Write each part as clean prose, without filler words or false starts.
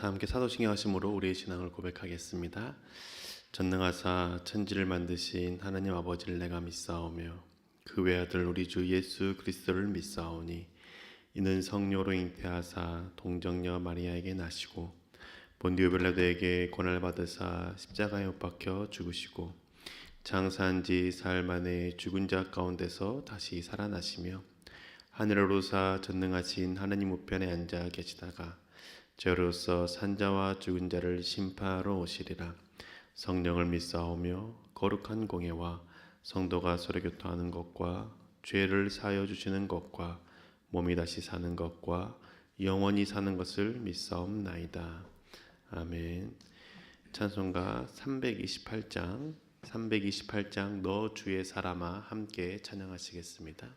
다 함께 사도신경 하심으로 우리의 신앙을 고백하겠습니다. 전능하사 천지를 만드신 하나님 아버지를 내가 믿사오며 그 외아들 우리 주 예수 그리스도를 믿사오니 이는 성령으로 잉태하사 동정녀 마리아에게 나시고 본디오 빌라도에게 고난을 받으사 십자가에 못 박혀 죽으시고 장사한 지 사흘 만에 죽은 자 가운데서 다시 살아나시며 하늘에 오르사 전능하신 하나님 우편에 앉아 계시다가 저로서 산자와 죽은 자를 심판하러 오시리라. 성령을 믿사오며 거룩한 공예와 성도가 서로 교통하는 것과 죄를 사하여 주시는 것과 몸이 다시 사는 것과 영원히 사는 것을 믿사옵나이다. 아멘. 찬송가 328장 너 주의 사람아 함께 찬양하시겠습니다.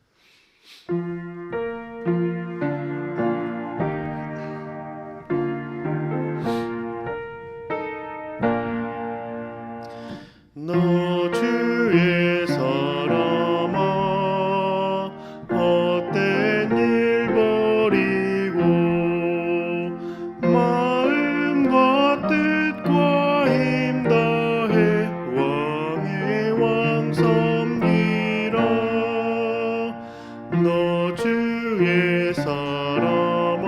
너 주의 사람아 헛된 일 버리고 마음과 뜻과 힘 다해 왕의 왕 섬기라. 너 주의 사람아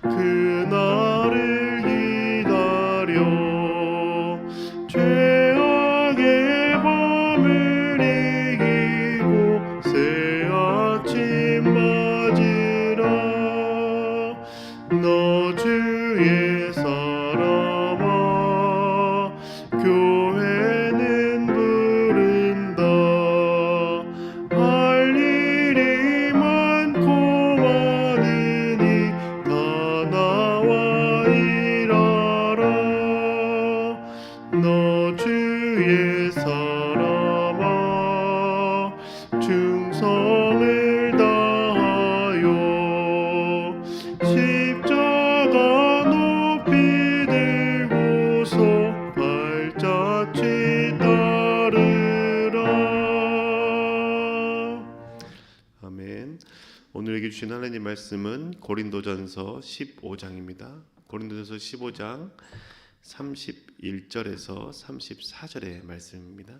그날을 기다려 죄악의 밤을 이기고 새 아침 맞으라. 너 주의 사람아 교회는 부른다. 할 일이 많고 많으니 다 나와 일하라. 너 주의 사람아 충성을 다하여 십자가 높이 들고서 발자취 따르라. 아멘. 오늘에게 주신 하나님 말씀은 고린도전서 15장입니다. 고린도전서 15장 31절에서 34절의 말씀입니다.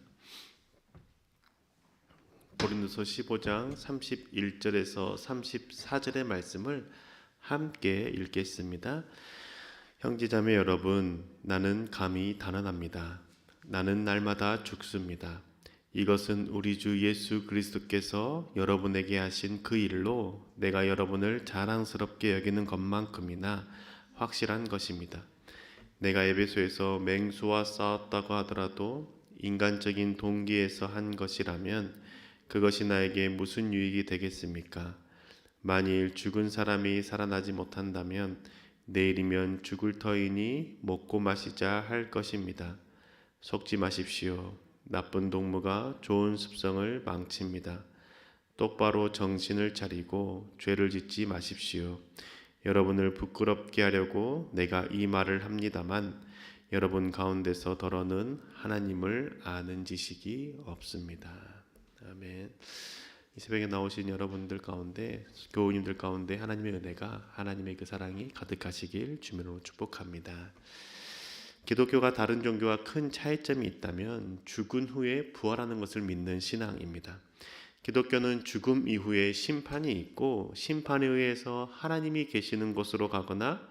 고린도서 15장 31절에서 34절의 말씀을 함께 읽겠습니다. 형제자매 여러분, 나는 감히 단언합니다. 나는 날마다 죽습니다. 이것은 우리 주 예수 그리스도께서 여러분에게 하신 그 일로 내가 여러분을 자랑스럽게 여기는 것만큼이나 확실한 것입니다. 내가 에베소에서 맹수와 싸웠다고 하더라도 인간적인 동기에서 한 것이라면 그것이 나에게 무슨 유익이 되겠습니까? 만일 죽은 사람이 살아나지 못한다면 내일이면 죽을 터이니 먹고 마시자 할 것입니다. 속지 마십시오. 나쁜 동무가 좋은 습성을 망칩니다. 똑바로 정신을 차리고 죄를 짓지 마십시오. 여러분을 부끄럽게 하려고 내가 이 말을 합니다만 여러분 가운데서 더러는 하나님을 아는 지식이 없습니다. 아멘. 이 새벽에 나오신 여러분들 가운데, 교우님들 가운데 하나님의 은혜가, 하나님의 그 사랑이 가득하시길 주님으로 축복합니다. 기독교가 다른 종교와 큰 차이점이 있다면 죽은 후에 부활하는 것을 믿는 신앙입니다. 기독교는 죽음 이후에 심판이 있고 심판에 의해서 하나님이 계시는 곳으로 가거나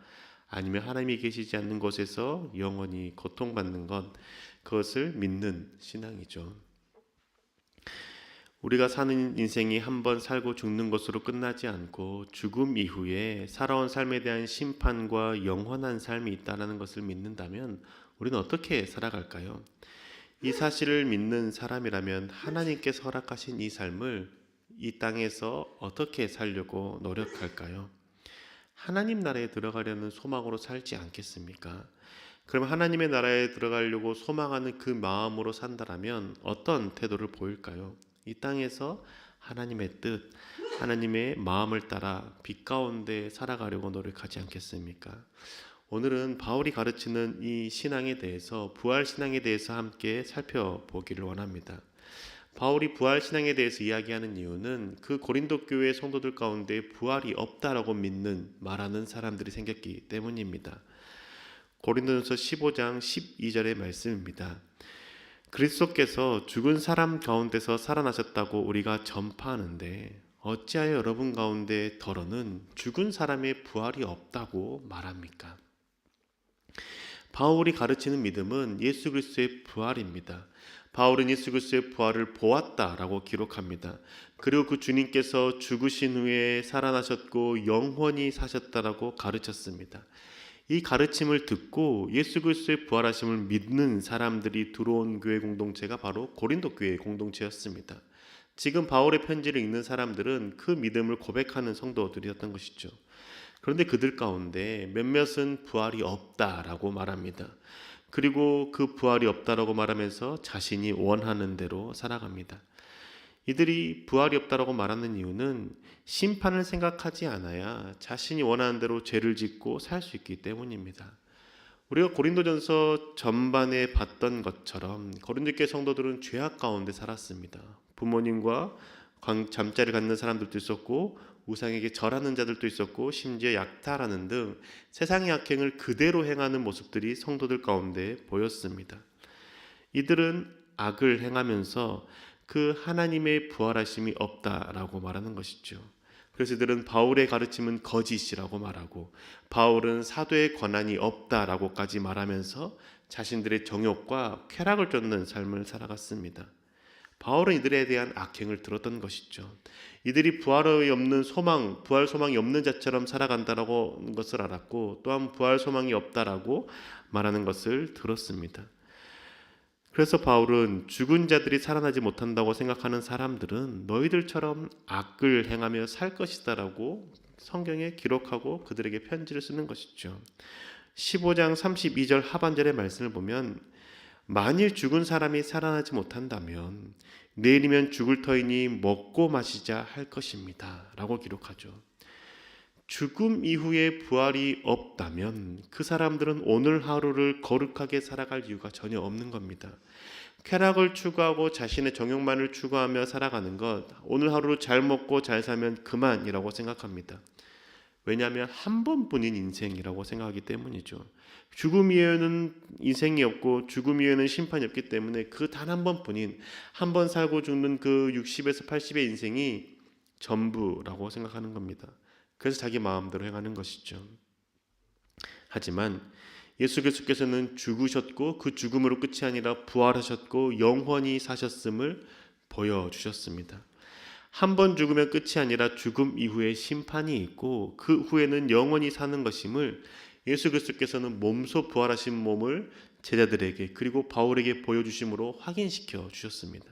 아니면 하나님이 계시지 않는 곳에서 영원히 고통받는 것, 그것을 믿는 신앙이죠. 우리가 사는 인생이 한 번 살고 죽는 것으로 끝나지 않고 죽음 이후에 살아온 삶에 대한 심판과 영원한 삶이 있다는 것을 믿는다면 우리는 어떻게 살아갈까요? 이 사실을 믿는 사람이라면 하나님께서 허락하신 이 삶을 이 땅에서 어떻게 살려고 노력할까요? 하나님 나라에 들어가려는 소망으로 살지 않겠습니까? 그럼 하나님의 나라에 들어가려고 소망하는 그 마음으로 산다면 어떤 태도를 보일까요? 이 땅에서 하나님의 뜻, 하나님의 마음을 따라 빛 가운데 살아가려고 노력하지 않겠습니까? 오늘은 바울이 가르치는 이 신앙에 대해서, 부활 신앙에 대해서 함께 살펴보기를 원합니다. 바울이 부활 신앙에 대해서 이야기하는 이유는 그 고린도 교회 성도들 가운데 부활이 없다라고 믿는 말하는 사람들이 생겼기 때문입니다. 고린도전서 15장 12절의 말씀입니다. 그리스도께서 죽은 사람 가운데서 살아나셨다고 우리가 전파하는데 어찌하여 여러분 가운데 더러는 죽은 사람의 부활이 없다고 말합니까? 바울이 가르치는 믿음은 예수 그리스도의 부활입니다. 바울은 예수 그리스도의 부활을 보았다라고 기록합니다. 그리고 그 주님께서 죽으신 후에 살아나셨고 영원히 사셨다라고 가르쳤습니다. 이 가르침을 듣고 예수 그리스도의 부활하심을 믿는 사람들이 들어온 교회 공동체가 바로 고린도 교회 공동체였습니다. 지금 바울의 편지를 읽는 사람들은 그 믿음을 고백하는 성도들이었던 것이죠. 그런데 그들 가운데 몇몇은 부활이 없다라고 말합니다. 그리고 그 부활이 없다라고 말하면서 자신이 원하는 대로 살아갑니다. 이들이 부활이 없다라고 말하는 이유는 심판을 생각하지 않아야 자신이 원하는 대로 죄를 짓고 살 수 있기 때문입니다. 우리가 고린도전서 전반에 봤던 것처럼 고린도교회 성도들은 죄악 가운데 살았습니다. 부모님과 잠자리를 갖는 사람들도 있었고 우상에게 절하는 자들도 있었고 심지어 약탈하는 등 세상의 악행을 그대로 행하는 모습들이 성도들 가운데 보였습니다. 이들은 악을 행하면서 그 하나님의 부활하심이 없다라고 말하는 것이죠. 그래서 이들은 바울의 가르침은 거짓이라고 말하고 바울은 사도의 권한이 없다라고까지 말하면서 자신들의 정욕과 쾌락을 쫓는 삶을 살아갔습니다. 바울은 이들에 대한 악행을 들었던 것이죠. 이들이 부활이 없는 소망, 부활 소망이 없는 자처럼 살아간다는 것을 알았고 또한 부활 소망이 없다라고 말하는 것을 들었습니다. 그래서 바울은 죽은 자들이 살아나지 못한다고 생각하는 사람들은 너희들처럼 악을 행하며 살 것이다라고 성경에 기록하고 그들에게 편지를 쓰는 것이죠. 15장 32절 하반절의 말씀을 보면 만일 죽은 사람이 살아나지 못한다면 내일이면 죽을 터이니 먹고 마시자 할 것입니다 라고 기록하죠. 죽음 이후에 부활이 없다면 그 사람들은 오늘 하루를 거룩하게 살아갈 이유가 전혀 없는 겁니다. 쾌락을 추구하고 자신의 정욕만을 추구하며 살아가는 것, 오늘 하루 잘 먹고 잘 살면 그만이라고 생각합니다. 왜냐하면 한 번뿐인 인생이라고 생각하기 때문이죠. 죽음 이후에는 인생이 없고 죽음 이후에는 심판이 없기 때문에 그 단 한 번뿐인 한 번 살고 죽는 그 60에서 80의 인생이 전부라고 생각하는 겁니다. 그래서 자기 마음대로 행하는 것이죠. 하지만 예수 그리스도께서는 죽으셨고 그 죽음으로 끝이 아니라 부활하셨고 영원히 사셨음을 보여주셨습니다. 한 번 죽으면 끝이 아니라 죽음 이후에 심판이 있고 그 후에는 영원히 사는 것임을 예수 그리스도께서는 몸소 부활하신 몸을 제자들에게 그리고 바울에게 보여주심으로 확인시켜 주셨습니다.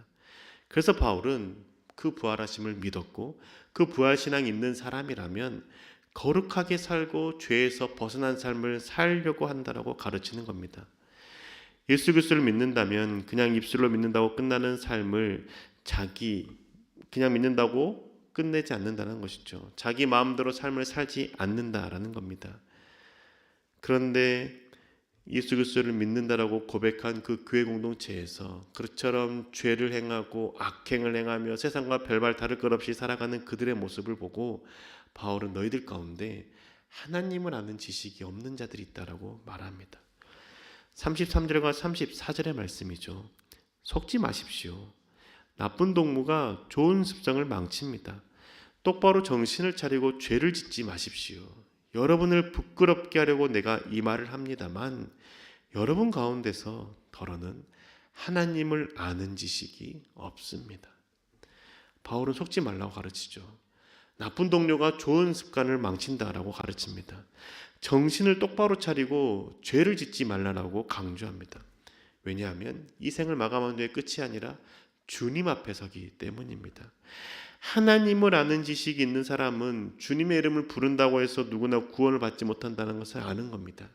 그래서 바울은 그 부활하심을 믿었고 그 부활신앙이 있는 사람이라면 거룩하게 살고 죄에서 벗어난 삶을 살려고 한다라고 가르치는 겁니다. 예수 그리스도를 믿는다면 그냥 입술로 믿는다고 끝나는 삶을 그냥 믿는다고 끝내지 않는다는 것이죠. 자기 마음대로 삶을 살지 않는다라는 겁니다. 그런데 예수 그리스도를 믿는다라고 고백한 그 교회 공동체에서 그처럼 죄를 행하고 악행을 행하며 세상과 별반 다를 것 없이 살아가는 그들의 모습을 보고 바울은 너희들 가운데 하나님을 아는 지식이 없는 자들이 있다라고 말합니다. 33절과 34절의 말씀이죠. 속지 마십시오. 나쁜 동무가 좋은 습성을 망칩니다. 똑바로 정신을 차리고 죄를 짓지 마십시오. 여러분을 부끄럽게 하려고 내가 이 말을 합니다만 여러분 가운데서 더러는 하나님을 아는 지식이 없습니다. 바울은 속지 말라고 가르치죠. 나쁜 동료가 좋은 습관을 망친다라고 가르칩니다. 정신을 똑바로 차리고 죄를 짓지 말라라고 강조합니다. 왜냐하면 이 생을 마감한 뒤에 끝이 아니라 주님 앞에 서기 때문입니다. 하나님을 아는 지식이 있는 사람은 주님의 이름을 부른다고 해서 누구나 구원을 받지 못한다는 것을 아는 겁니다.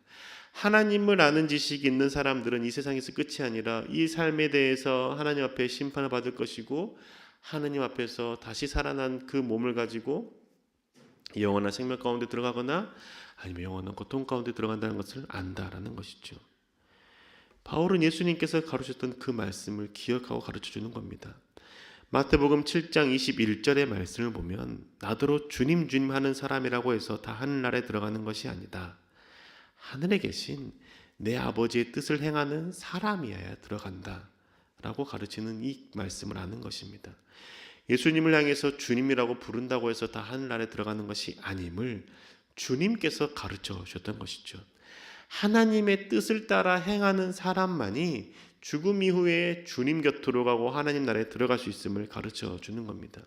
하나님을 아는 지식이 있는 사람들은 이 세상에서 끝이 아니라 이 삶에 대해서 하나님 앞에 심판을 받을 것이고 하나님 앞에서 다시 살아난 그 몸을 가지고 영원한 생명 가운데 들어가거나 아니면 영원한 고통 가운데 들어간다는 것을 안다라는 것이죠. 바울은 예수님께서 가르쳤던 그 말씀을 기억하고 가르쳐주는 겁니다. 마태복음 7장 21절의 말씀을 보면 나더러 주님 주님 하는 사람이라고 해서 다 하늘나라에 들어가는 것이 아니다. 하늘에 계신 내 아버지의 뜻을 행하는 사람이어야 들어간다 라고 가르치는 이 말씀을 하는 것입니다. 예수님을 향해서 주님이라고 부른다고 해서 다 하늘나라에 들어가는 것이 아님을 주님께서 가르쳐 주셨던 것이죠. 하나님의 뜻을 따라 행하는 사람만이 죽음 이후에 주님 곁으로 가고 하나님 나라에 들어갈 수 있음을 가르쳐 주는 겁니다.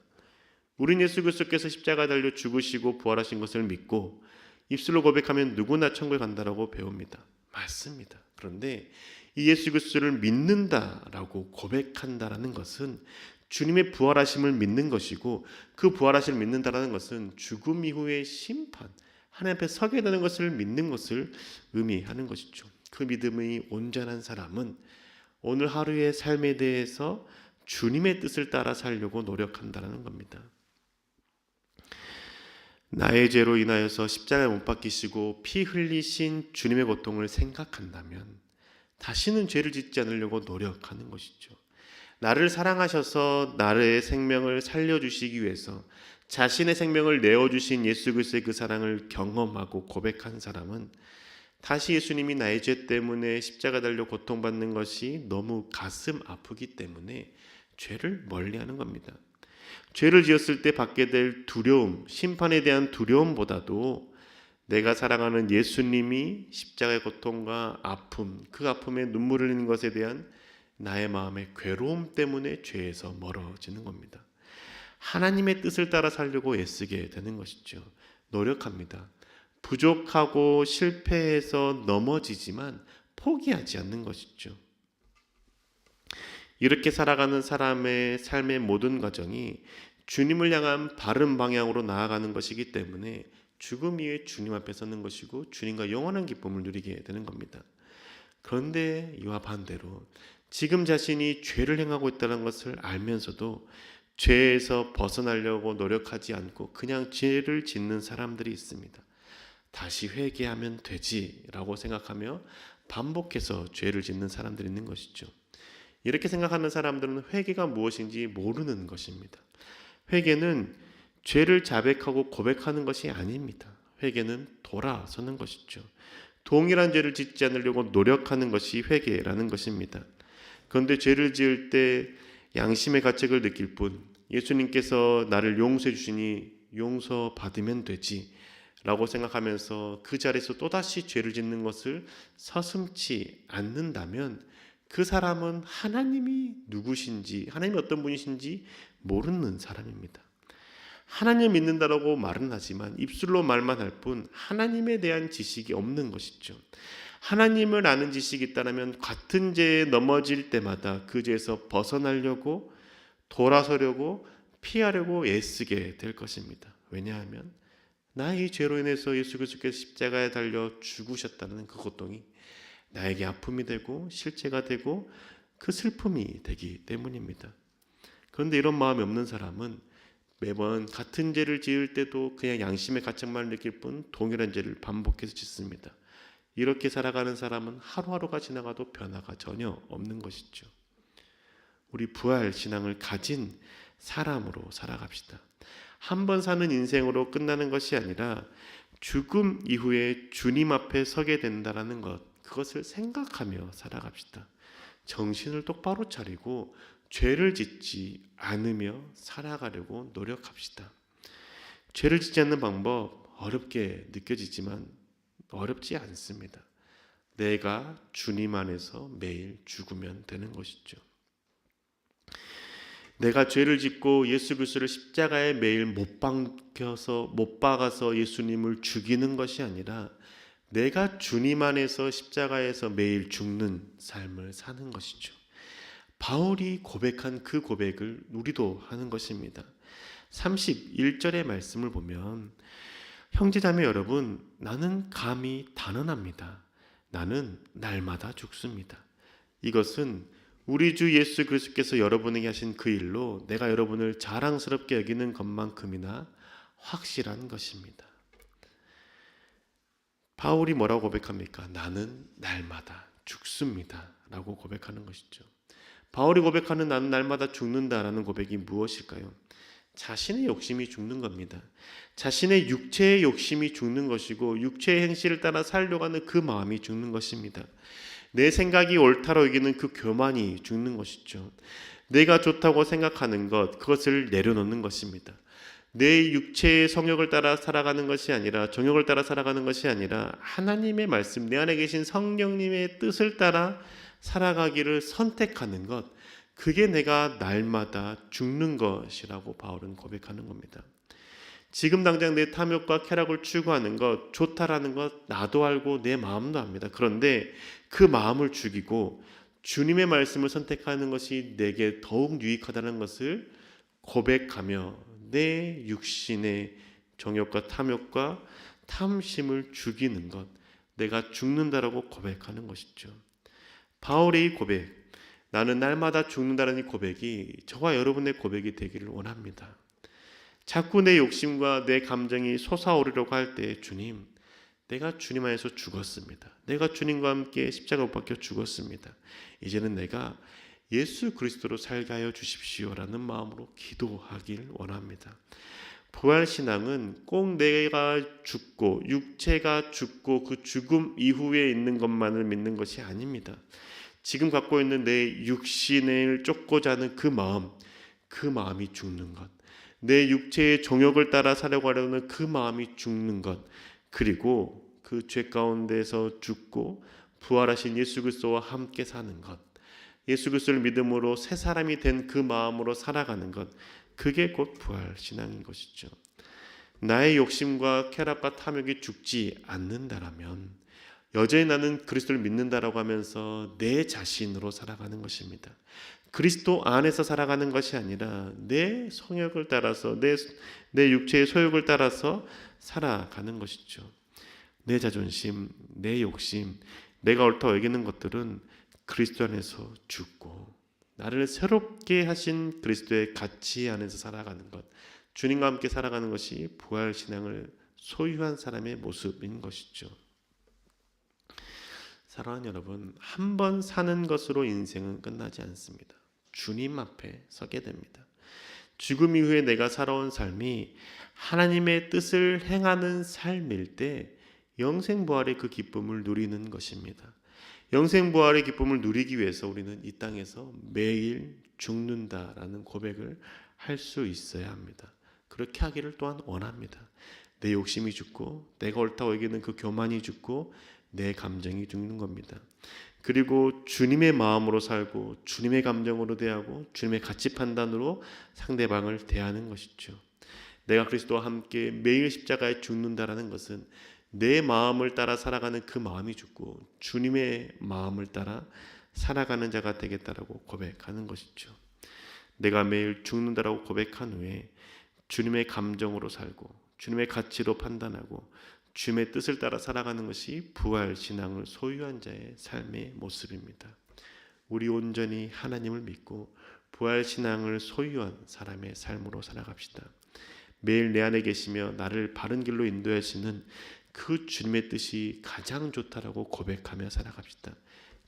우린 예수 그리스도께서 십자가에 달려 죽으시고 부활하신 것을 믿고 입술로 고백하면 누구나 천국에 간다라고 배웁니다. 맞습니다. 그런데 이 예수 그리스도를 믿는다라고 고백한다라는 것은 주님의 부활하심을 믿는 것이고, 그 부활하심을 믿는다라는 것은 죽음 이후의 심판, 하나님 앞에 서게 되는 것을 믿는 것을 의미하는 것이죠. 그 믿음이 온전한 사람은 오늘 하루의 삶에 대해서 주님의 뜻을 따라 살려고 노력한다는 겁니다. 나의 죄로 인하여서 십자가에 못 박히시고 피 흘리신 주님의 고통을 생각한다면 다시는 죄를 짓지 않으려고 노력하는 것이죠. 나를 사랑하셔서 나의 생명을 살려주시기 위해서 자신의 생명을 내어주신 예수 그리스도의 그 사랑을 경험하고 고백한 사람은 다시 예수님이 나의 죄 때문에 십자가 달려 고통받는 것이 너무 가슴 아프기 때문에 죄를 멀리하는 겁니다. 죄를 지었을 때 받게 될 두려움, 심판에 대한 두려움보다도 내가 사랑하는 예수님이 십자가의 고통과 아픔, 그 아픔에 눈물 흘리는 것에 대한 나의 마음의 괴로움 때문에 죄에서 멀어지는 겁니다. 하나님의 뜻을 따라 살려고 애쓰게 되는 것이죠. 노력합니다. 부족하고 실패해서 넘어지지만 포기하지 않는 것이죠. 이렇게 살아가는 사람의 삶의 모든 과정이 주님을 향한 바른 방향으로 나아가는 것이기 때문에 죽음 이후에 주님 앞에 서는 것이고 주님과 영원한 기쁨을 누리게 되는 겁니다. 그런데 이와 반대로 지금 자신이 죄를 행하고 있다는 것을 알면서도 죄에서 벗어나려고 노력하지 않고 그냥 죄를 짓는 사람들이 있습니다. 다시 회개하면 되지라고 생각하며 반복해서 죄를 짓는 사람들이 있는 것이죠. 이렇게 생각하는 사람들은 회개가 무엇인지 모르는 것입니다. 회개는 죄를 자백하고 고백하는 것이 아닙니다. 회개는 돌아서는 것이죠. 동일한 죄를 짓지 않으려고 노력하는 것이 회개라는 것입니다. 그런데 죄를 지을 때 양심의 가책을 느낄 뿐 예수님께서 나를 용서해 주시니 용서받으면 되지 라고 생각하면서 그 자리에서 또다시 죄를 짓는 것을 서슴지 않는다면 그 사람은 하나님이 누구신지, 하나님이 어떤 분이신지 모르는 사람입니다. 하나님 믿는다라고 말은 하지만 입술로 말만 할 뿐 하나님에 대한 지식이 없는 것이죠. 하나님을 아는 지식이 있다면 같은 죄에 넘어질 때마다 그 죄에서 벗어나려고 돌아서려고 피하려고 애쓰게 될 것입니다. 왜냐하면 나의 죄로 인해서 예수 그리스도께서 십자가에 달려 죽으셨다는 그 고통이 나에게 아픔이 되고 실제가 되고 그 슬픔이 되기 때문입니다. 그런데 이런 마음이 없는 사람은 매번 같은 죄를 지을 때도 그냥 양심의 가책만 느낄 뿐 동일한 죄를 반복해서 짓습니다. 이렇게 살아가는 사람은 하루하루가 지나가도 변화가 전혀 없는 것이죠. 우리 부활 신앙을 가진 사람으로 살아갑시다. 한 번 사는 인생으로 끝나는 것이 아니라 죽음 이후에 주님 앞에 서게 된다는 것, 그것을 생각하며 살아갑시다. 정신을 똑바로 차리고 죄를 짓지 않으며 살아가려고 노력합시다. 죄를 짓지 않는 방법 어렵게 느껴지지만 어렵지 않습니다. 내가 주님 안에서 매일 죽으면 되는 것이죠. 내가 죄를 짓고 예수 그리스도를 십자가에 매일 못 박아서 예수님을 죽이는 것이 아니라 내가 주님 안에서 십자가에서 매일 죽는 삶을 사는 것이죠. 바울이 고백한 그 고백을 우리도 하는 것입니다. 31절의 말씀을 보면 형제자매 여러분, 나는 감히 단언합니다. 나는 날마다 죽습니다. 이것은 우리 주 예수 그리스도께서 여러분에게 하신 그 일로 내가 여러분을 자랑스럽게 여기는 것만큼이나 확실한 것입니다. 바울이 뭐라고 고백합니까? 나는 날마다 죽습니다 라고 고백하는 것이죠. 바울이 고백하는 나는 날마다 죽는다라는 고백이 무엇일까요? 자신의 욕심이 죽는 겁니다. 자신의 육체의 욕심이 죽는 것이고 육체의 행실을 따라 살려고 하는 그 마음이 죽는 것입니다. 내 생각이 옳다로 여기는 그 교만이 죽는 것이죠. 내가 좋다고 생각하는 것, 그것을 내려놓는 것입니다. 내 육체의 성욕을 따라 살아가는 것이 아니라, 정욕을 따라 살아가는 것이 아니라 하나님의 말씀, 내 안에 계신 성령님의 뜻을 따라 살아가기를 선택하는 것, 그게 내가 날마다 죽는 것이라고 바울은 고백하는 겁니다. 지금 당장 내 탐욕과 쾌락을 추구하는 것, 좋다라는 것 나도 알고 내 마음도 압니다. 그런데 그 마음을 죽이고 주님의 말씀을 선택하는 것이 내게 더욱 유익하다는 것을 고백하며 내 육신의 정욕과 탐욕과 탐심을 죽이는 것, 내가 죽는다라고 고백하는 것이죠. 바울의 이 고백, 나는 날마다 죽는다는 이 고백이 저와 여러분의 고백이 되기를 원합니다. 자꾸 내 욕심과 내 감정이 솟아오르려고 할 때 주님, 내가 주님 안에서 죽었습니다. 내가 주님과 함께 십자가 못 박혀 죽었습니다. 이제는 내가 예수 그리스도로 살게 하여 주십시오라는 마음으로 기도하길 원합니다. 부활신앙은 꼭 내가 죽고 육체가 죽고 그 죽음 이후에 있는 것만을 믿는 것이 아닙니다. 지금 갖고 있는 내 육신을 쫓고자 하는 그 마음이 죽는 것, 내 육체의 정욕을 따라 살려고 하려는 그 마음이 죽는 것, 그리고 그 죄 가운데서 죽고 부활하신 예수 그리스도와 함께 사는 것, 예수 그리스도를 믿음으로 새 사람이 된 그 마음으로 살아가는 것, 그게 곧 부활신앙인 것이죠. 나의 욕심과 쾌락과 탐욕이 죽지 않는다라면 여전히 나는 그리스도를 믿는다라고 하면서 내 자신으로 살아가는 것입니다. 그리스도 안에서 살아가는 것이 아니라 내 성욕을 따라서 내 육체의 소욕을 따라서 살아가는 것이죠. 내 자존심, 내 욕심, 내가 옳다고 여기는 것들은 그리스도 안에서 죽고 나를 새롭게 하신 그리스도의 가치 안에서 살아가는 것, 주님과 함께 살아가는 것이 부활신앙을 소유한 사람의 모습인 것이죠. 사랑하는 여러분, 한 번 사는 것으로 인생은 끝나지 않습니다. 주님 앞에 서게 됩니다. 죽음 이후에 내가 살아온 삶이 하나님의 뜻을 행하는 삶일 때 영생부활의 그 기쁨을 누리는 것입니다. 영생부활의 기쁨을 누리기 위해서 우리는 이 땅에서 매일 죽는다라는 고백을 할 수 있어야 합니다. 그렇게 하기를 또한 원합니다. 내 욕심이 죽고 내가 옳다고 여기는 그 교만이 죽고 내 감정이 죽는 겁니다. 그리고 주님의 마음으로 살고 주님의 감정으로 대하고 주님의 가치 판단으로 상대방을 대하는 것이죠. 내가 그리스도와 함께 매일 십자가에 죽는다라는 것은 내 마음을 따라 살아가는 그 마음이 죽고 주님의 마음을 따라 살아가는 자가 되겠다라고 고백하는 것이죠. 내가 매일 죽는다라고 고백한 후에 주님의 감정으로 살고 주님의 가치로 판단하고 주님의 뜻을 따라 살아가는 것이 부활신앙을 소유한 자의 삶의 모습입니다. 우리 온전히 하나님을 믿고 부활신앙을 소유한 사람의 삶으로 살아갑시다. 매일 내 안에 계시며 나를 바른 길로 인도하시는 그 주님의 뜻이 가장 좋다라고 고백하며 살아갑시다.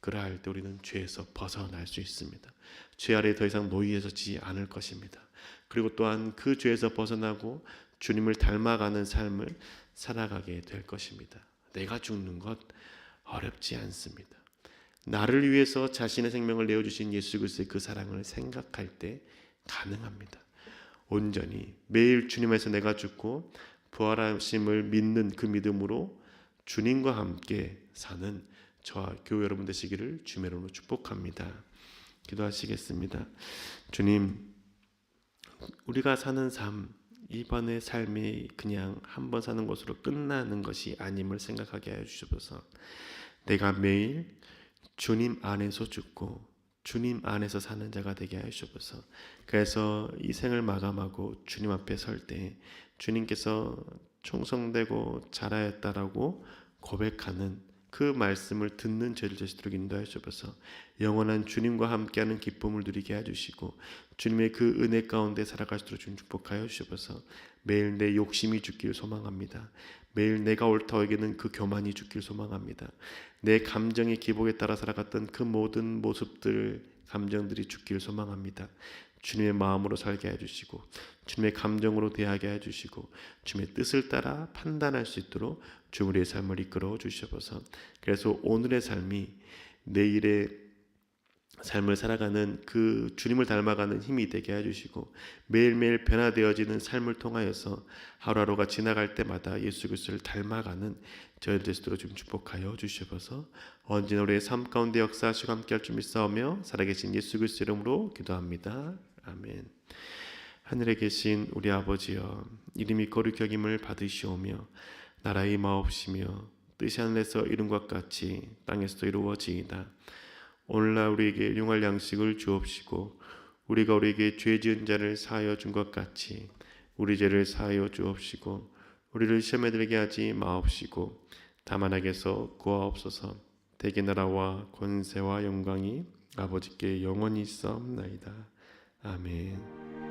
그러할 때 우리는 죄에서 벗어날 수 있습니다. 죄 아래 더 이상 노예해서지 않을 것입니다. 그리고 또한 그 죄에서 벗어나고 주님을 닮아가는 삶을 살아가게 될 것입니다. 내가 죽는 것 어렵지 않습니다. 나를 위해서 자신의 생명을 내어주신 예수 그리스도의 그 사랑을 생각할 때 가능합니다. 온전히 매일 주님에서 내가 죽고 부활하심을 믿는 그 믿음으로 주님과 함께 사는 저와 교회 여러분 되시기를 주님의 이름으로 축복합니다. 기도하시겠습니다. 주님, 우리가 사는 삶, 이번의 삶이 그냥 한 번 사는 것으로 끝나는 것이 아님을 생각하게 하여 주셔서 내가 매일 주님 안에서 죽고 주님 안에서 사는 자가 되게 하여 주셔서 그래서 이 생을 마감하고 주님 앞에 설 때 주님께서 충성되고 잘하였다라고 고백하는 그 말씀을 듣는 죄를 저지도록 인도하여 주셔서 영원한 주님과 함께하는 기쁨을 누리게 해주시고 주님의 그 은혜 가운데 살아갈 수 있도록 주님 축복하여 주셔서 매일 내 욕심이 죽길 소망합니다. 매일 내가 옳다고 여기는 그 교만이 죽길 소망합니다. 내 감정의 기복에 따라 살아갔던 그 모든 모습들 감정들이 죽기를 소망합니다. 주님의 마음으로 살게 해주시고 주님의 감정으로 대하게 해주시고 주님의 뜻을 따라 판단할 수 있도록 주 우리의 삶을 이끌어 주시옵소서. 그래서 오늘의 삶이 내일의 삶을 살아가는 그 주님을 닮아가는 힘이 되게 해주시고 매일매일 변화되어지는 삶을 통하여서 하루하루가 지나갈 때마다 예수 그리스도를 닮아가는 저희들 되시도록 좀 축복하여 주시옵소서. 언제나 우리의 삶 가운데 역사하시고 함께할 줄 믿사오며 살아계신 예수 그리스도 이름으로 기도합니다. 아멘. 하늘에 계신 우리 아버지여, 이름이 거룩히 여김을 받으시오며 나라의 임하옵시며 뜻이 하늘에서 이룬 것 같이 땅에서도 이루어지이다. 오늘날 우리에게 용할 양식을 주옵시고 우리가 우리에게 죄 지은 자를 사하여 준 것 같이 우리 죄를 사하여 주옵시고 우리를 시험에 들게 하지 마옵시고 다만 악에서 구하옵소서. 대개 나라와 권세와 영광이 아버지께 영원히 있사옵나이다. 아멘.